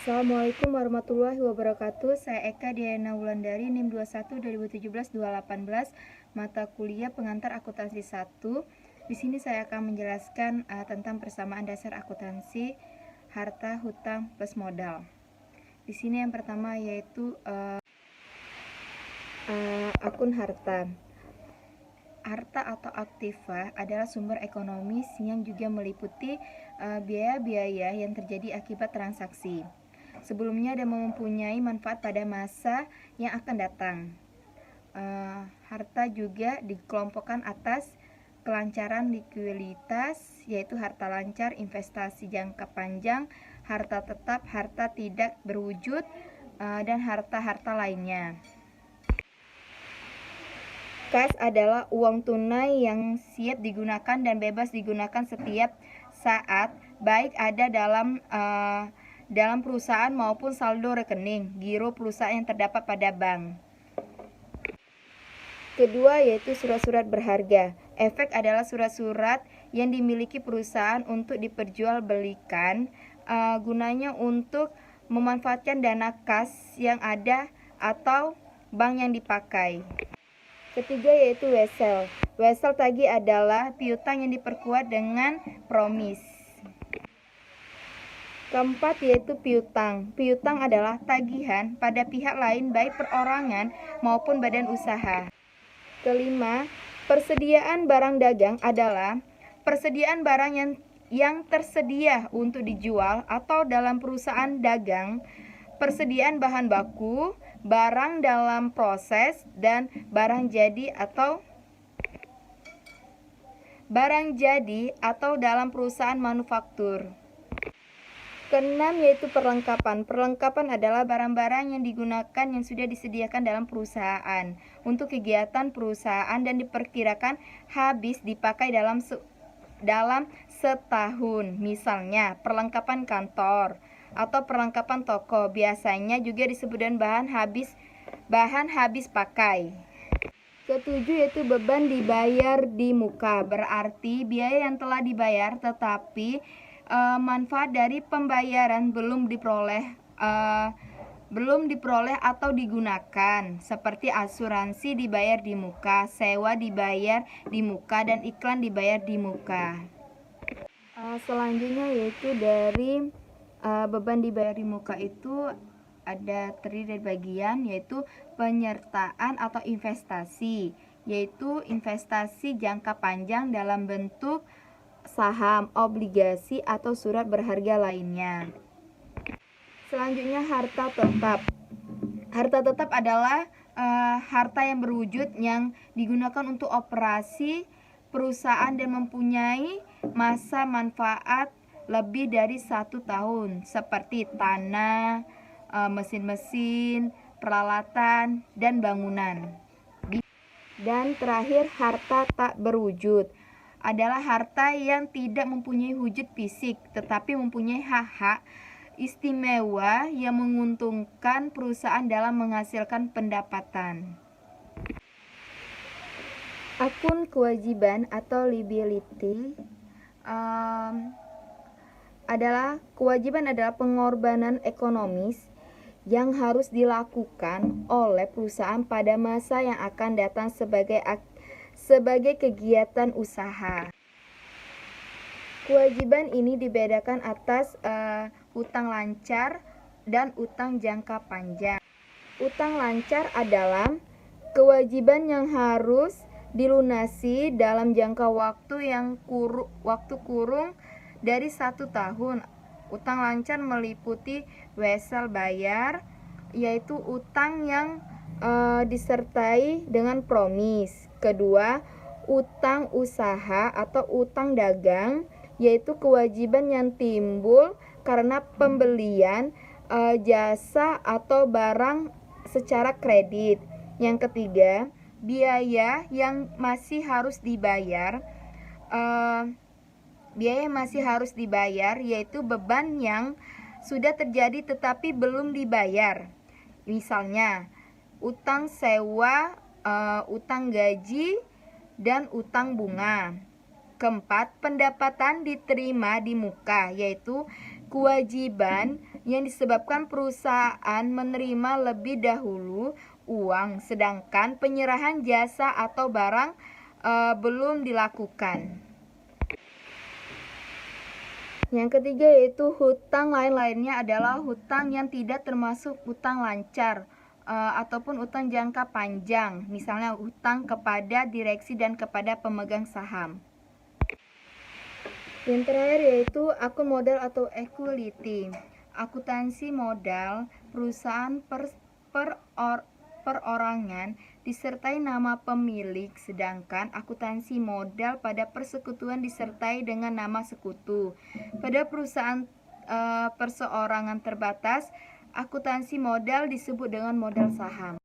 Assalamualaikum warahmatullahi wabarakatuh. Saya Eka Diana Wulandari, NIM 21 2017-2018, mata kuliah pengantar akuntansi 1. Di sini saya akan menjelaskan tentang persamaan dasar akuntansi, harta, hutang, plus modal. Di sini yang pertama yaitu akun harta. Harta atau aktiva adalah sumber ekonomis yang juga meliputi biaya-biaya yang terjadi akibat transaksi sebelumnya dan mempunyai manfaat pada masa yang akan datang. Harta juga dikelompokkan atas kelancaran likuiditas, yaitu harta lancar, investasi jangka panjang, harta tetap, harta tidak berwujud, dan harta-harta lainnya. Kas adalah uang tunai yang siap digunakan dan bebas digunakan setiap saat, baik ada dalam perusahaan maupun saldo rekening giro perusahaan yang terdapat pada bank. Kedua yaitu surat-surat berharga. Efek adalah surat-surat yang dimiliki perusahaan untuk diperjualbelikan, gunanya untuk memanfaatkan dana kas yang ada atau bank yang dipakai. Ketiga yaitu wesel. Wesel tagih adalah piutang yang diperkuat dengan promis. Keempat yaitu piutang. Piutang adalah tagihan pada pihak lain baik perorangan maupun badan usaha. Kelima, persediaan barang dagang adalah persediaan barang yang tersedia untuk dijual atau dalam perusahaan dagang, persediaan bahan baku, barang dalam proses, dan barang jadi atau dalam perusahaan manufaktur. Keenam yaitu perlengkapan. Perlengkapan adalah barang-barang yang digunakan yang sudah disediakan dalam perusahaan untuk kegiatan perusahaan dan diperkirakan habis dipakai dalam setahun. Misalnya perlengkapan kantor atau perlengkapan toko, biasanya juga disebut dengan bahan habis pakai. Ketujuh yaitu beban dibayar di muka, berarti biaya yang telah dibayar tetapi manfaat dari pembayaran belum diperoleh atau digunakan, seperti asuransi dibayar di muka, sewa dibayar di muka, dan iklan dibayar di muka. Selanjutnya yaitu dari beban dibayar di muka itu ada terdiri dari bagian yaitu penyertaan atau investasi, yaitu investasi jangka panjang dalam bentuk saham, obligasi, atau surat berharga lainnya. Selanjutnya harta tetap. Harta tetap adalah harta yang berwujud yang digunakan untuk operasi perusahaan dan mempunyai masa manfaat lebih dari 1 tahun, seperti tanah, mesin-mesin, peralatan, dan bangunan. Dan terakhir, harta tak berwujud adalah harta yang tidak mempunyai wujud fisik tetapi mempunyai hak-hak istimewa yang menguntungkan perusahaan dalam menghasilkan pendapatan. Akun kewajiban atau liability kewajiban adalah pengorbanan ekonomis yang harus dilakukan oleh perusahaan pada masa yang akan datang sebagai kegiatan usaha. Kewajiban ini dibedakan atas utang lancar dan utang jangka panjang. Utang lancar adalah kewajiban yang harus dilunasi dalam jangka waktu kurung dari 1 tahun. Utang lancar meliputi wesel bayar, yaitu utang yang disertai dengan promis. Kedua, utang usaha atau utang dagang, yaitu kewajiban yang timbul karena pembelian jasa atau barang secara kredit. Yang ketiga, biaya yang masih harus dibayar, yaitu beban yang sudah terjadi tetapi belum dibayar. Misalnya utang sewa, utang gaji, dan utang bunga. Keempat, pendapatan diterima di muka, yaitu kewajiban yang disebabkan perusahaan menerima lebih dahulu uang, sedangkan penyerahan jasa atau barang belum dilakukan. Yang ketiga yaitu hutang lain-lainnya adalah hutang yang tidak termasuk hutang lancar ataupun hutang jangka panjang, misalnya hutang kepada direksi dan kepada pemegang saham. Yang terakhir yaitu akun modal atau equity. Akuntansi modal perusahaan perorangan disertai nama pemilik, sedangkan akuntansi modal pada persekutuan disertai dengan nama sekutu. Pada perusahaan perseorangan terbatas, akuntansi modal disebut dengan modal saham.